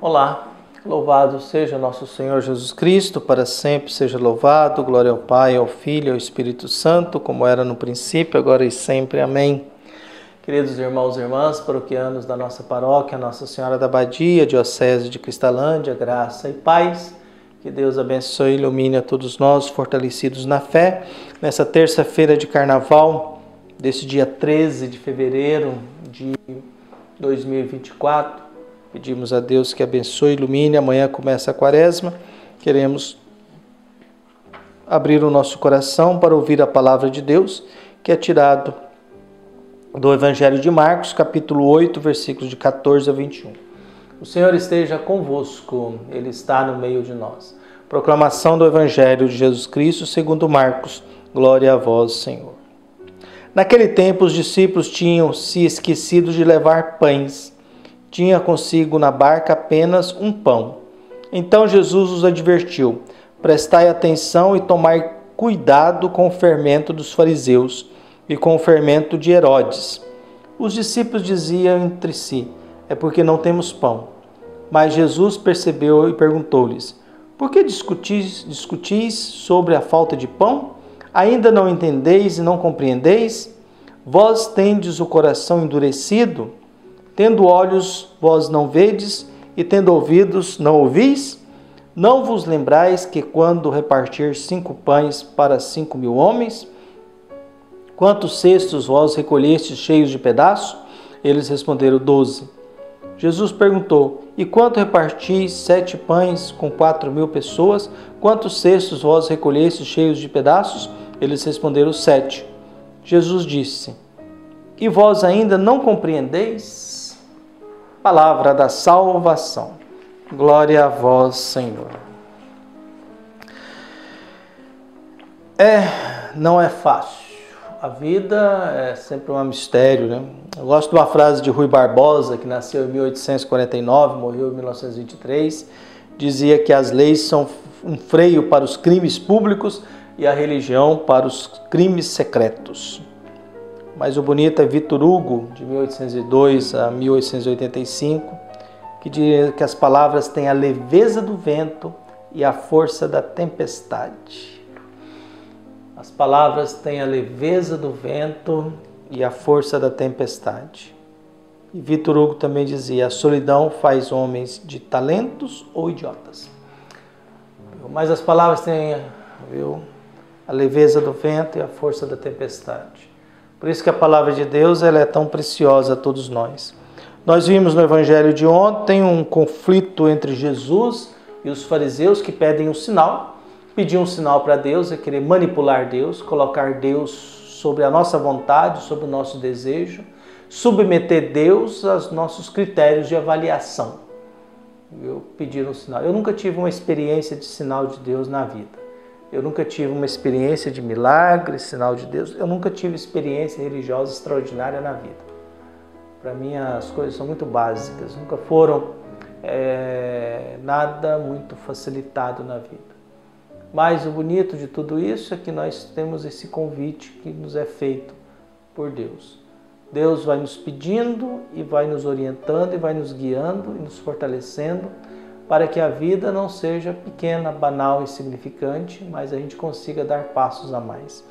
Olá, louvado seja nosso Senhor Jesus Cristo, para sempre seja louvado, glória ao Pai, ao Filho e ao Espírito Santo, como era no princípio, agora e sempre. Amém. Queridos irmãos e irmãs, paroquianos da nossa paróquia, Nossa Senhora da Abadia, Diocese de Cristalândia, graça e paz, que Deus abençoe e ilumine a todos nós, fortalecidos na fé, nessa terça-feira de Carnaval, desse dia 13 de fevereiro de 2024, pedimos a Deus que abençoe e ilumine. Amanhã começa a Quaresma. Queremos abrir o nosso coração para ouvir a palavra de Deus, que é tirado do Evangelho de Marcos, capítulo 8, versículos de 14 a 21. O Senhor esteja convosco, Ele está no meio de nós. Proclamação do Evangelho de Jesus Cristo segundo Marcos. Glória a vós, Senhor. Naquele tempo, os discípulos tinham se esquecido de levar pães. Tinha consigo na barca apenas um pão. Então Jesus os advertiu: prestai atenção e tomai cuidado com o fermento dos fariseus e com o fermento de Herodes. Os discípulos diziam entre si: é porque não temos pão. Mas Jesus percebeu e perguntou-lhes: por que discutis sobre a falta de pão? Ainda não entendeis e não compreendeis? Vós tendes o coração endurecido? Tendo olhos, vós não vedes, e tendo ouvidos, não ouvis? Não vos lembrais que quando repartir 5 pães para 5.000 homens, quantos cestos vós recolhestes cheios de pedaços? Eles responderam: 12. Jesus perguntou: e quanto repartis 7 pães com 4.000 pessoas? Quantos cestos vós recolhestes cheios de pedaços? Eles responderam: 7. Jesus disse: e vós ainda não compreendeis? Palavra da salvação. Glória a vós, Senhor. Não é fácil. A vida é sempre um mistério, né? Eu gosto de uma frase de Rui Barbosa, que nasceu em 1849, morreu em 1923. Dizia que as leis são um freio para os crimes públicos e a religião para os crimes secretos. Mas o bonito é Victor Hugo, de 1802 a 1885, que diz que as palavras têm a leveza do vento e a força da tempestade. As palavras têm a leveza do vento e a força da tempestade. E Victor Hugo também dizia: a solidão faz homens de talentos ou idiotas. Mas as palavras têm, a leveza do vento e a força da tempestade. Por isso que a palavra de Deus ela é tão preciosa a todos nós. Nós vimos no Evangelho de ontem um conflito entre Jesus e os fariseus que pedem um sinal. Pedir um sinal para Deus é querer manipular Deus, colocar Deus sobre a nossa vontade, sobre o nosso desejo, submeter Deus aos nossos critérios de avaliação. Pedir um sinal. Eu nunca tive uma experiência de sinal de Deus na vida. Eu nunca tive uma experiência de milagre, sinal de Deus. Eu nunca tive experiência religiosa extraordinária na vida. Para mim as coisas são muito básicas. Nunca foram nada muito facilitado na vida. Mas o bonito de tudo isso é que nós temos esse convite que nos é feito por Deus. Deus vai nos pedindo e vai nos orientando e vai nos guiando e nos fortalecendo para que a vida não seja pequena, banal e insignificante, mas a gente consiga dar passos a mais.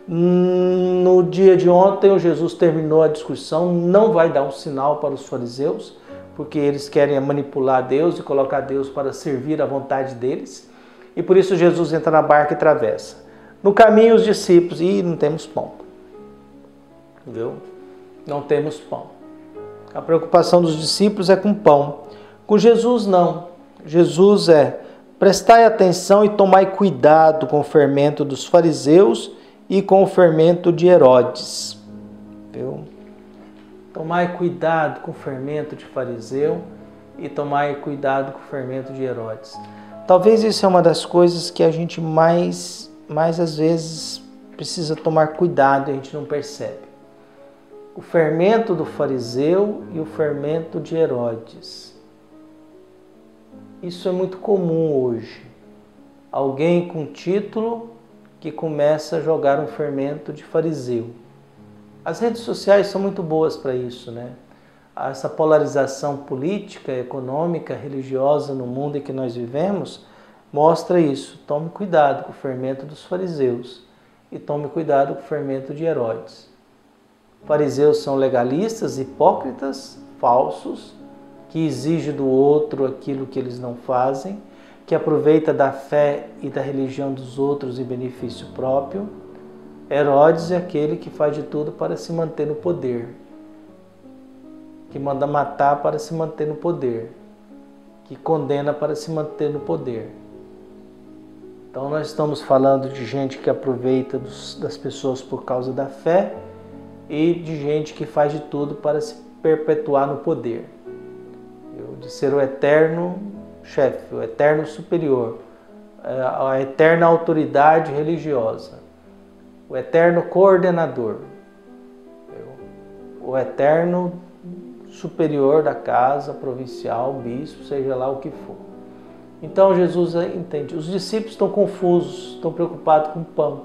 No dia de ontem, o Jesus terminou a discussão, não vai dar um sinal para os fariseus, porque eles querem manipular Deus e colocar Deus para servir à vontade deles, e por isso Jesus entra na barca e atravessa. No caminho, os discípulos: não temos pão. Não temos pão. A preocupação dos discípulos é com pão. Com Jesus, não. Jesus prestai atenção e tomai cuidado com o fermento dos fariseus e com o fermento de Herodes. Tomai cuidado com o fermento de fariseu e tomai cuidado com o fermento de Herodes. Talvez isso é uma das coisas que a gente mais às vezes precisa tomar cuidado e a gente não percebe. O fermento do fariseu e o fermento de Herodes. Isso é muito comum hoje. Alguém com título que começa a jogar um fermento de fariseu. As redes sociais são muito boas para isso, né? essa polarização política, econômica, religiosa no mundo em que nós vivemos, mostra isso. Tome cuidado com o fermento dos fariseus e tome cuidado com o fermento de Herodes. Fariseus são legalistas, hipócritas, falsos, que exigem do outro aquilo que eles não fazem, que aproveita da fé e da religião dos outros em benefício próprio. Herodes é aquele que faz de tudo para se manter no poder, que manda matar para se manter no poder, que condena para se manter no poder. Então nós estamos falando de gente que aproveita das pessoas por causa da fé e de gente que faz de tudo para se perpetuar no poder. De ser o eterno chefe, o eterno superior, a eterna autoridade religiosa, o eterno coordenador, o eterno superior da casa, provincial, bispo, seja lá o que for. Então Jesus entende. Os discípulos estão confusos, estão preocupados com o pão.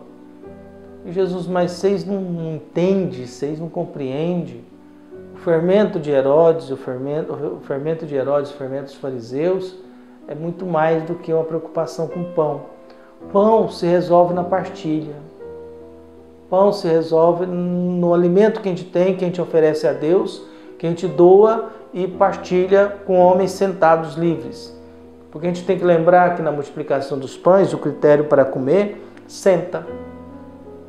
E Jesus, mas vocês não entendem, vocês não compreendem. O fermento de Herodes, o fermento dos fariseus, é muito mais do que uma preocupação com o pão. Pão se resolve na partilha. Pão se resolve no alimento que a gente tem, que a gente oferece a Deus, que a gente doa e partilha com homens sentados livres. Porque a gente tem que lembrar que na multiplicação dos pães, o critério para comer, senta.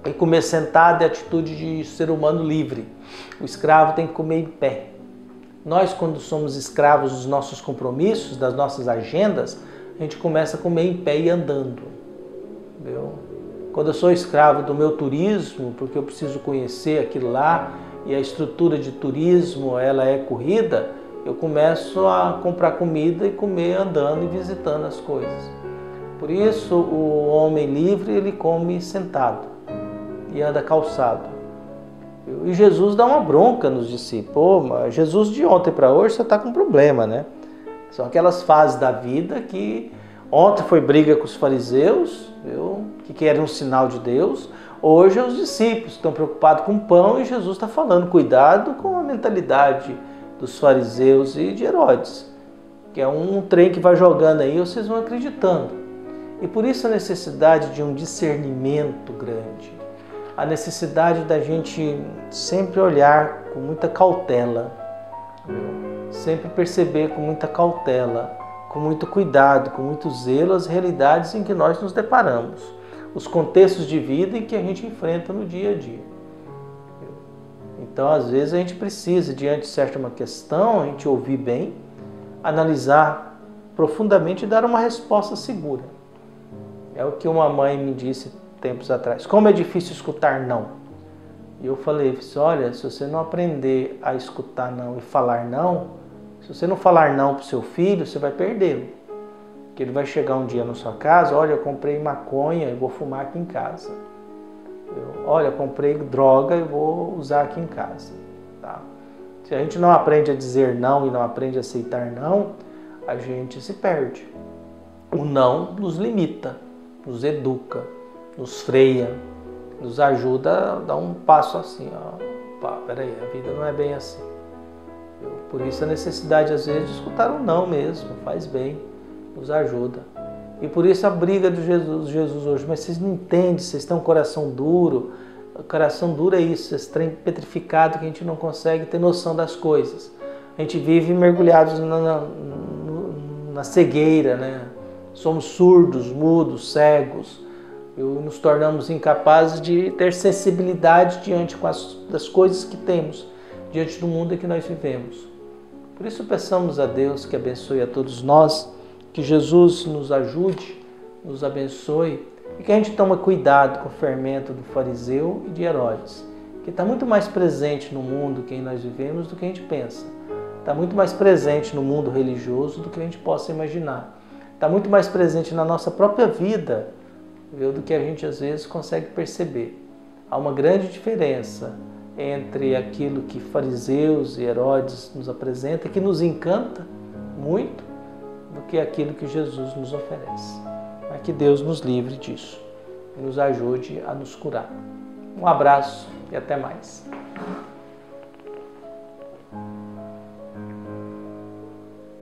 E comer sentado é atitude de ser humano livre. O escravo tem que comer em pé. Nós, quando somos escravos dos nossos compromissos, das nossas agendas, a gente começa a comer em pé e andando. Entendeu? Quando eu sou escravo do meu turismo, porque eu preciso conhecer aquilo lá, e a estrutura de turismo ela é corrida, eu começo a comprar comida e comer andando e visitando as coisas. Por isso, o homem livre, ele come sentado e anda calçado. E Jesus dá uma bronca nos discípulos. Mas Jesus de ontem para hoje você está com problema, né? São aquelas fases da vida que ontem foi briga com os fariseus, viu? Que querem um sinal de Deus. Hoje é os discípulos que estão preocupados com o pão e Jesus está falando, cuidado com a mentalidade dos fariseus e de Herodes, que é um trem que vai jogando aí e vocês vão acreditando. E por isso a necessidade de um discernimento grande, a necessidade da gente sempre olhar com muita cautela, sempre perceber com muita cautela, com muito cuidado, com muito zelo as realidades em que nós nos deparamos, os contextos de vida em que a gente enfrenta no dia a dia. Então, às vezes, a gente precisa, diante de certa uma questão, a gente ouvir bem, analisar profundamente e dar uma resposta segura. É o que uma mãe me disse tempos atrás. Como é difícil escutar não. E eu falei, olha, se você não aprender a escutar não e falar não, se você não falar não para o seu filho, você vai perdê-lo. Porque ele vai chegar um dia na sua casa, olha, eu comprei maconha e vou fumar aqui em casa. Olha, eu comprei droga e vou usar aqui em casa. Tá? Se a gente não aprende a dizer não e não aprende a aceitar não, a gente se perde. O não nos limita, nos educa, nos freia, nos ajuda a dar um passo assim. Peraí, a vida não é bem assim. Por isso a necessidade às vezes de escutar um não mesmo, faz bem, nos ajuda. E por isso a briga de Jesus hoje. Mas vocês não entendem, vocês têm um coração duro. O coração duro é isso, vocês têm petrificado que a gente não consegue ter noção das coisas. A gente vive mergulhados na cegueira, né? Somos surdos, mudos, cegos. E nos tornamos incapazes de ter sensibilidade diante das coisas que temos, diante do mundo em que nós vivemos. Por isso peçamos a Deus que abençoe a todos nós, que Jesus nos ajude, nos abençoe e que a gente tome cuidado com o fermento do fariseu e de Herodes, que está muito mais presente no mundo que nós vivemos do que a gente pensa. Está muito mais presente no mundo religioso do que a gente possa imaginar. Está muito mais presente na nossa própria vida, viu, do que a gente às vezes consegue perceber. Há uma grande diferença entre aquilo que fariseus e Herodes nos apresentam, que nos encanta muito, do que aquilo que Jesus nos oferece. Mas que Deus nos livre disso e nos ajude a nos curar. Um abraço e até mais.